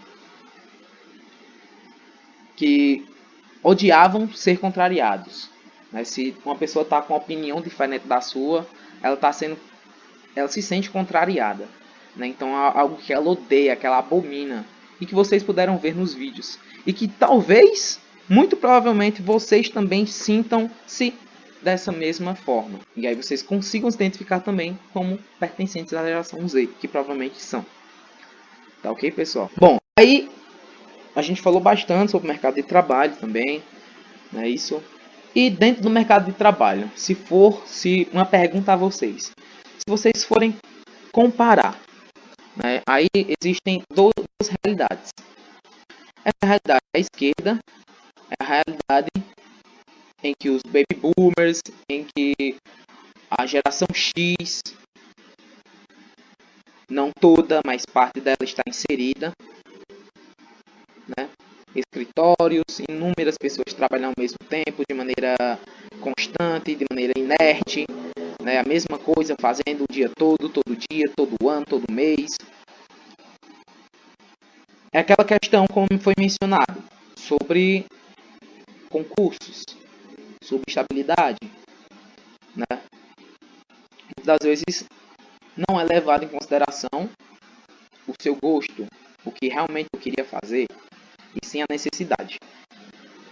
que odiavam ser contrariados. Né? Se uma pessoa está com uma opinião diferente da sua, ela se sente contrariada. Né? Então é algo que ela odeia, que ela abomina. E que vocês puderam ver nos vídeos. E que talvez, muito provavelmente, vocês também sintam-se dessa mesma forma. E aí vocês consigam se identificar também como pertencentes à geração Z, que provavelmente são. Tá ok, pessoal? Bom, aí a gente falou bastante sobre o mercado de trabalho também, não é isso? E dentro do mercado de trabalho, se uma pergunta a vocês, se vocês forem comparar, né, aí existem duas realidades. Essa realidade à esquerda é a realidade em que os baby boomers, em que a geração X, não toda, mas parte dela está inserida, né? Escritórios, inúmeras pessoas trabalham ao mesmo tempo, de maneira constante, de maneira inerte, né? A mesma coisa fazendo o dia todo dia, todo ano, todo mês. É aquela questão, como foi mencionado, sobre concursos, sobre estabilidade, né? Muitas das vezes não é levado em consideração o seu gosto, o que realmente eu queria fazer, e sim a necessidade.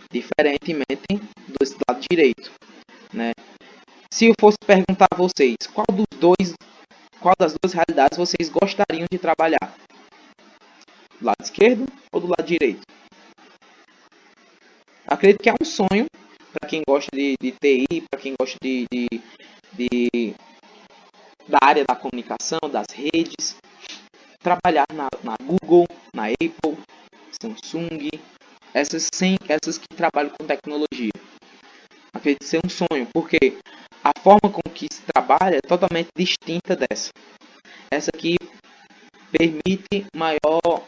Diferentemente do lado direito, né? Se eu fosse perguntar a vocês, qual das duas realidades vocês gostariam de trabalhar? Do lado esquerdo ou do lado direito? Acredito que é um sonho para quem gosta de TI, para quem gosta da área da comunicação, das redes, trabalhar na Google, na Apple, Samsung, essas que trabalham com tecnologia. Acredito ser um sonho, porque a forma com que se trabalha é totalmente distinta dessa. Essa aqui permite maior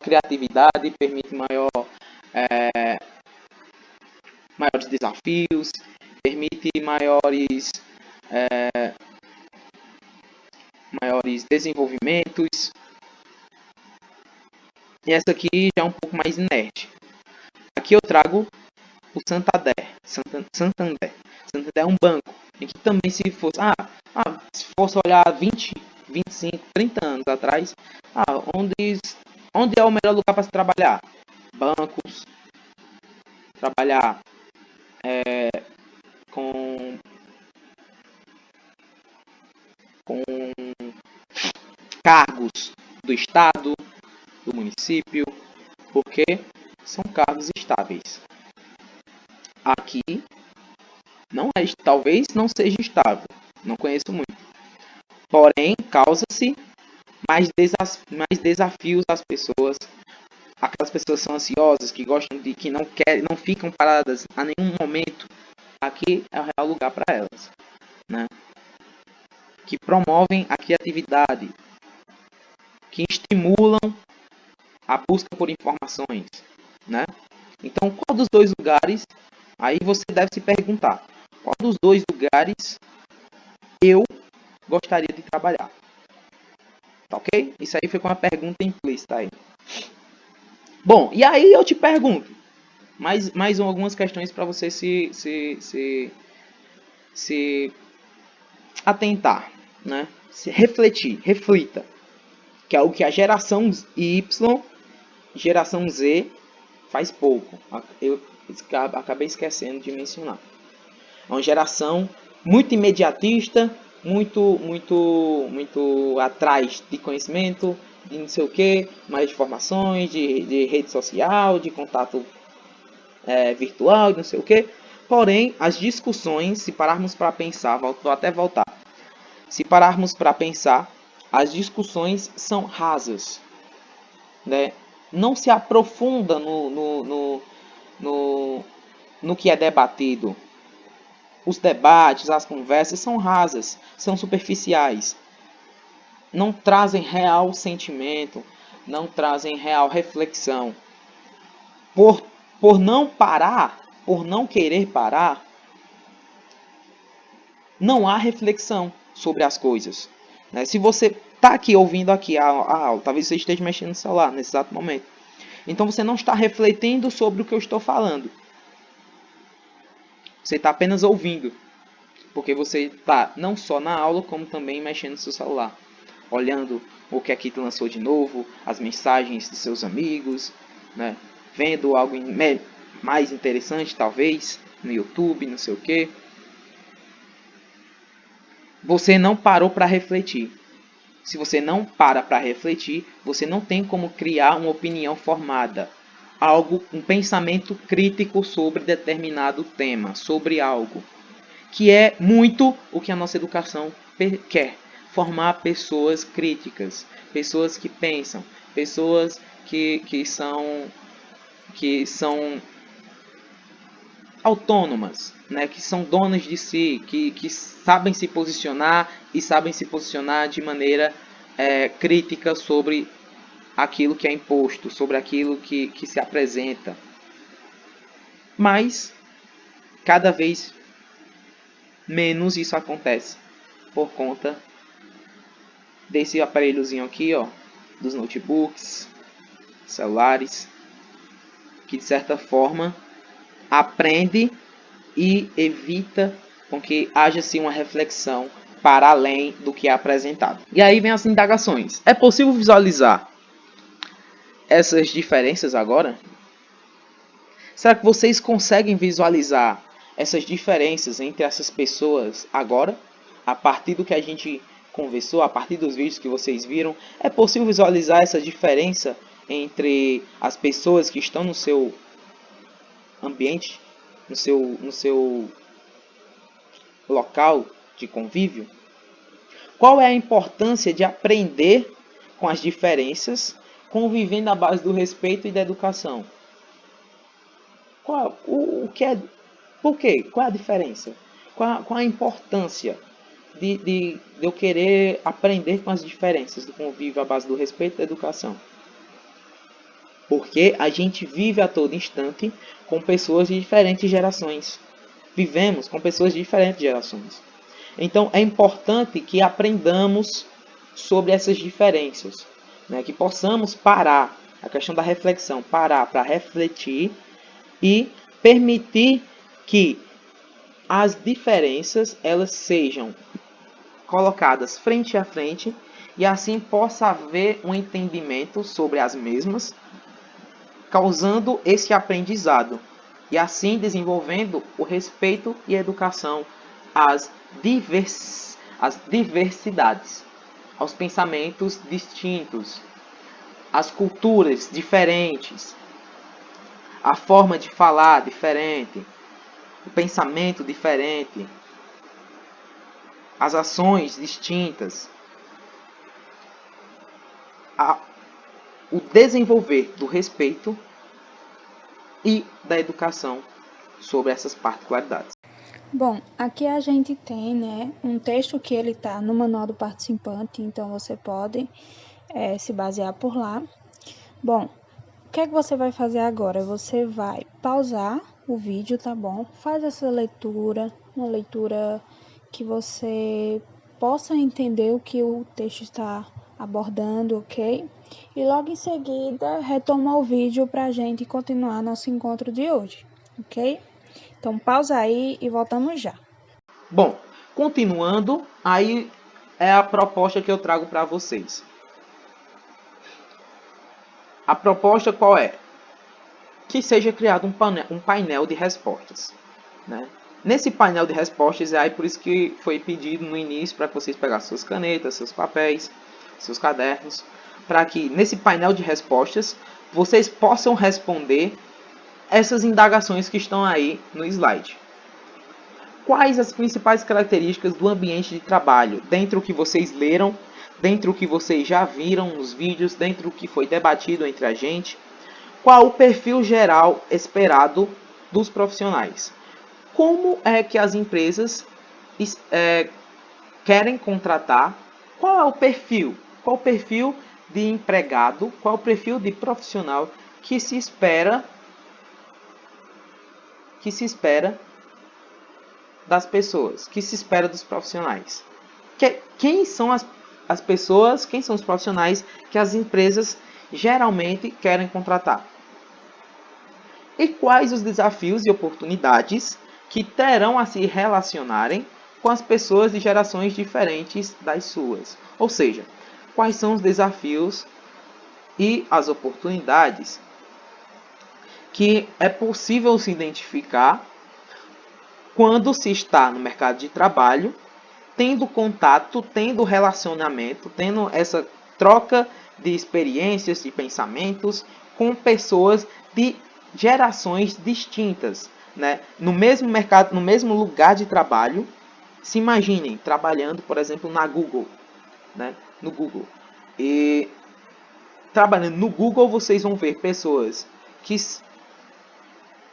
criatividade, permite maiores desafios, permite maiores desenvolvimentos. E essa aqui já é um pouco mais inerte. Aqui eu trago o Santander. Santander é um banco em que também se fosse olhar 20, 25, 30 anos atrás, onde é o melhor lugar para se trabalhar? Bancos, trabalhar com cargos do estado, do município, porque são cargos estáveis. Aqui talvez não seja estável, não conheço muito. Porém, causa-se mais desafios às pessoas. Aquelas pessoas são ansiosas, que gostam que não querem, não ficam paradas a nenhum momento. Aqui é o real lugar para elas, né? Que promovem a criatividade, que estimulam a busca por informações, né? Então, qual dos dois lugares? Aí você deve se perguntar: qual dos dois lugares eu gostaria de trabalhar? Tá ok? Isso aí foi com uma pergunta implícita aí. Bom, e aí eu te pergunto, mais algumas questões para você se atentar, né? Se refletir, reflita, que é o que a geração Y, geração Z faz pouco. Eu acabei esquecendo de mencionar. É uma geração muito imediatista, muito atrás de conhecimento, de não sei o que, mais de informações, de rede social, de contato virtual, de não sei o que. Porém, as discussões, se pararmos para pensar, vou até voltar. Se pararmos para pensar, as discussões são rasas, né? Não se aprofunda no que é debatido. Os debates, as conversas são rasas, são superficiais. Não trazem real sentimento, não trazem real reflexão. Por não parar, por não querer parar, não há reflexão sobre as coisas. Se você está aqui ouvindo aqui a aula, talvez você esteja mexendo no celular nesse exato momento. Então você não está refletindo sobre o que eu estou falando. Você está apenas ouvindo. Porque você está não só na aula, como também mexendo no seu celular. Olhando o que aqui lançou de novo, as mensagens de seus amigos, né? Vendo algo mais interessante, talvez, no YouTube, não sei o quê. Você não parou para refletir. Se você não para refletir, você não tem como criar uma opinião formada. Um pensamento crítico sobre determinado tema, sobre algo. Que é muito o que a nossa educação quer. Formar pessoas críticas, pessoas que pensam, pessoas que são autônomas, né? Que são donas de si, que sabem se posicionar e sabem se posicionar de maneira crítica sobre aquilo que é imposto, sobre aquilo que se apresenta. Mas, cada vez menos isso acontece por conta desse aparelhozinho aqui, ó, dos notebooks, celulares, que de certa forma aprende e evita com que haja-se uma reflexão para além do que é apresentado. E aí vem as indagações. É possível visualizar essas diferenças agora? Será que vocês conseguem visualizar essas diferenças entre essas pessoas agora? A partir do que a gente conversou, a partir dos vídeos que vocês viram, é possível visualizar essa diferença entre as pessoas que estão no seu ambiente, no seu local de convívio? Qual é a importância de aprender com as diferenças, convivendo à base do respeito e da educação? Por quê? Qual é a diferença? Qual a importância de eu querer aprender com as diferenças do convívio à base do respeito e da educação? Porque a gente vive a todo instante com pessoas de diferentes gerações. Vivemos com pessoas de diferentes gerações. Então é importante que aprendamos sobre essas diferenças, né? Que possamos parar, a questão da reflexão, parar para refletir e permitir que as diferenças elas sejam colocadas frente a frente e assim possa haver um entendimento sobre as mesmas, causando esse aprendizado e assim desenvolvendo o respeito e a educação às diversidades, aos pensamentos distintos, às culturas diferentes, a forma de falar diferente, o pensamento diferente, as ações distintas, o desenvolver do respeito e da educação sobre essas particularidades. Bom, aqui a gente tem, né, um texto que ele está no manual do participante, então você pode se basear por lá. Bom, o que é que você vai fazer agora? Você vai pausar o vídeo, tá bom? Faz essa leitura, uma leitura que você possa entender o que o texto está abordando, ok? E logo em seguida, retoma o vídeo para a gente continuar nosso encontro de hoje, ok? Então, pausa aí e voltamos já. Bom, Continuando, aí é a proposta que eu trago para vocês. A proposta qual é? Que seja criado um painel de respostas, né? Nesse painel de respostas, aí por isso que foi pedido no início para que vocês pegassem suas canetas, seus papéis, seus cadernos, para que nesse painel de respostas vocês possam responder essas indagações que estão aí no slide. Quais as principais características do ambiente de trabalho, dentro do que vocês leram, dentro do que vocês já viram nos vídeos, dentro do que foi debatido entre a gente? Qual o perfil geral esperado dos profissionais? Como é que as empresas querem contratar? Qual é o perfil? Qual o perfil de empregado? Qual o perfil de profissional que se espera das pessoas? Que se espera dos profissionais? Quem são as pessoas? Quem são os profissionais que as empresas geralmente querem contratar? E quais os desafios e oportunidades que terão a se relacionarem com as pessoas de gerações diferentes das suas? Ou seja, quais são os desafios e as oportunidades que é possível se identificar quando se está no mercado de trabalho, tendo contato, tendo relacionamento, tendo essa troca de experiências, de pensamentos com pessoas de gerações distintas, né? No mesmo mercado, no mesmo lugar de trabalho. Se imaginem trabalhando, por exemplo, na Google, né? No Google. E trabalhando no Google, vocês vão ver pessoas que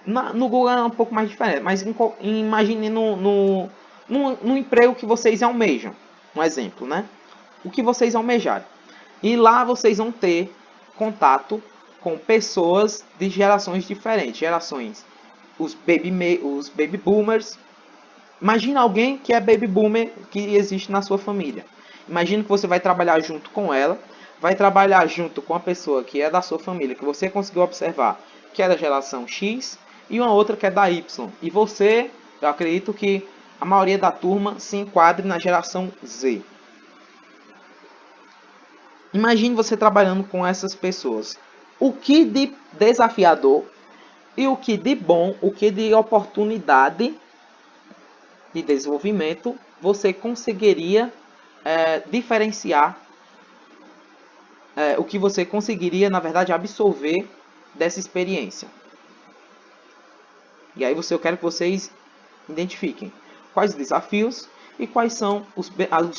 no Google é um pouco mais diferente, mas imagine no emprego que vocês almejam. Um exemplo, né? O que vocês almejarem. E lá vocês vão ter contato com pessoas de gerações diferentes. Gerações, os baby boomers. Imagina alguém que é baby boomer que existe na sua família. Imagina que você vai trabalhar junto com ela, vai trabalhar junto com a pessoa que é da sua família, que você conseguiu observar que é da geração X, e uma outra que é da Y. E você, eu acredito que a maioria da turma se enquadre na geração Z. Imagine você trabalhando com essas pessoas. O que de desafiador e o que de bom, o que de oportunidade de desenvolvimento você conseguiria diferenciar, o que você conseguiria, na verdade, absorver dessa experiência. E aí eu quero que vocês identifiquem quais desafios e quais são os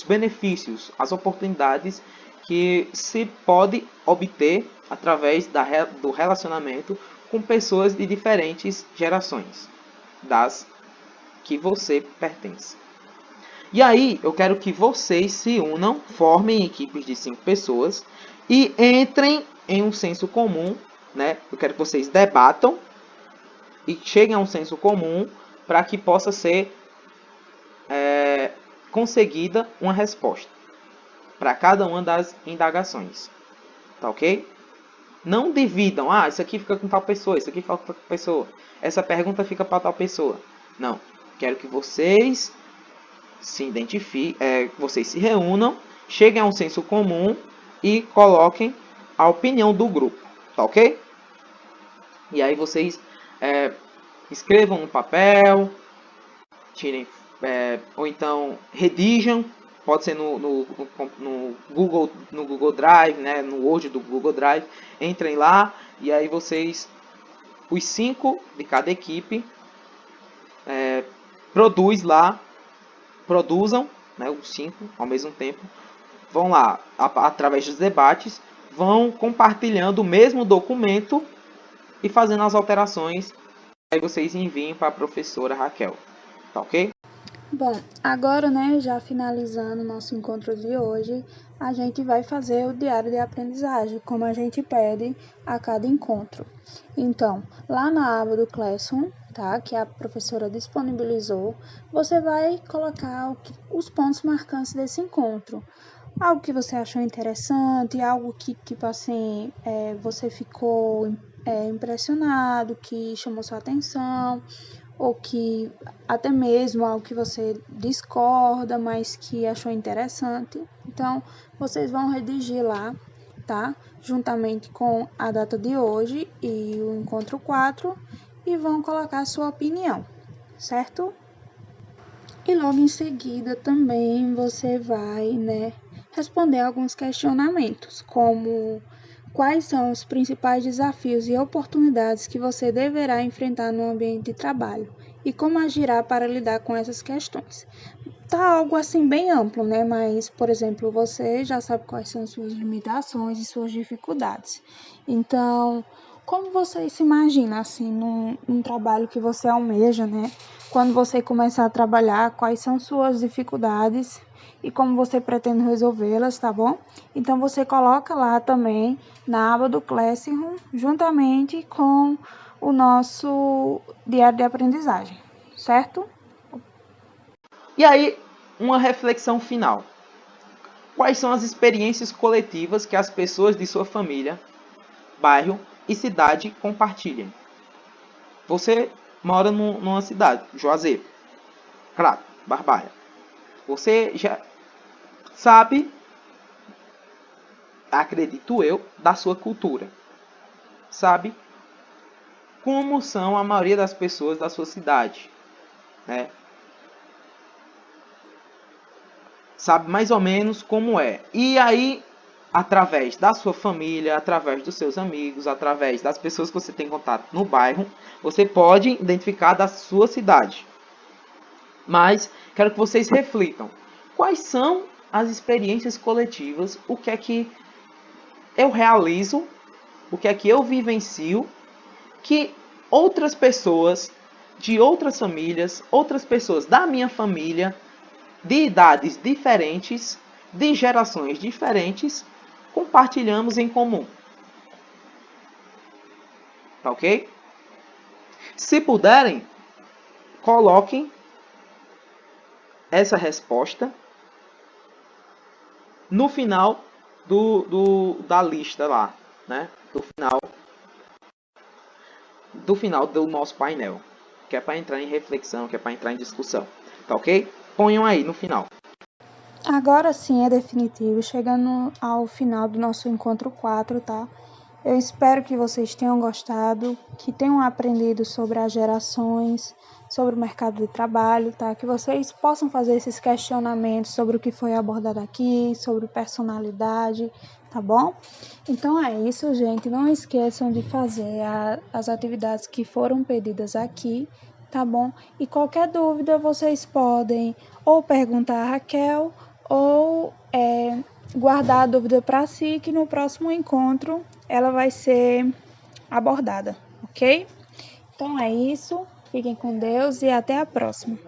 benefícios, as oportunidades que se pode obter através do relacionamento com pessoas de diferentes gerações, das que você pertence. E aí eu quero que vocês se unam, formem equipes de 5 pessoas e entrem em um senso comum, né? Eu quero que vocês debatam e cheguem a um senso comum para que possa ser conseguida uma resposta para cada uma das indagações. Tá ok? Não dividam. Isso aqui fica com tal pessoa, isso aqui fica com tal pessoa. Essa pergunta fica para tal pessoa. Não. Quero que vocês se identifiquem, vocês se reúnam, cheguem a um senso comum e coloquem a opinião do grupo. Tá ok? E aí vocês escrevam no papel, tirem, ou então redigam, pode ser no Google Drive, né, no Word do Google Drive, entrem lá e aí vocês, os 5 de cada equipe, produzam, né, os 5 ao mesmo tempo, vão lá, através dos debates, vão compartilhando o mesmo documento e fazendo as alterações. Aí vocês enviem para a professora Raquel. Tá ok? Bom, agora, né, já finalizando nosso encontro de hoje, a gente vai fazer o diário de aprendizagem, como a gente pede a cada encontro. Então, lá na aba do Classroom, tá, que a professora disponibilizou, você vai colocar os pontos marcantes desse encontro. Algo que você achou interessante, algo que, tipo assim, você ficou impressionado, que chamou sua atenção, ou que até mesmo algo que você discorda, mas que achou interessante. Então, vocês vão redigir lá, tá? Juntamente com a data de hoje e o encontro 4 e vão colocar a sua opinião, certo? E logo em seguida também você vai, responder alguns questionamentos, como quais são os principais desafios e oportunidades que você deverá enfrentar no ambiente de trabalho e como agirá para lidar com essas questões. Tá algo assim bem amplo, né? Mas, por exemplo, você já sabe quais são suas limitações e suas dificuldades. Então, como você se imagina assim num trabalho que você almeja, né? Quando você começar a trabalhar, quais são suas dificuldades e como você pretende resolvê-las, tá bom? Então você coloca lá também na aba do Classroom, juntamente com o nosso diário de aprendizagem, certo? E aí, uma reflexão final. Quais são as experiências coletivas que as pessoas de sua família, bairro e cidade compartilham? Você mora numa cidade, Juazeiro, Crato, Barbalha. Você já sabe, acredito eu, da sua cultura. Sabe como são a maioria das pessoas da sua cidade, né? Sabe mais ou menos como é. E aí, através da sua família, através dos seus amigos, através das pessoas que você tem contato no bairro, você pode identificar da sua cidade. Mas quero que vocês reflitam. Quais são as experiências coletivas? O que é que eu realizo? O que é que eu vivencio? Que outras pessoas de outras famílias, outras pessoas da minha família, de idades diferentes, de gerações diferentes, compartilhamos em comum. Tá ok? Se puderem, coloquem essa resposta no final da lista lá, né? Do final do nosso painel, que é para entrar em reflexão, que é para entrar em discussão. Tá ok? Ponham aí no final. Agora sim é definitivo, chegando ao final do nosso encontro 4, tá? Eu espero que vocês tenham gostado, que tenham aprendido sobre as gerações, sobre o mercado de trabalho, tá? Que vocês possam fazer esses questionamentos sobre o que foi abordado aqui, sobre personalidade, tá bom? Então é isso, gente. Não esqueçam de fazer as atividades que foram pedidas aqui, tá bom? E qualquer dúvida vocês podem ou perguntar a Raquel ou guardar a dúvida para si, que no próximo encontro ela vai ser abordada, ok? Então é isso, fiquem com Deus e até a próxima.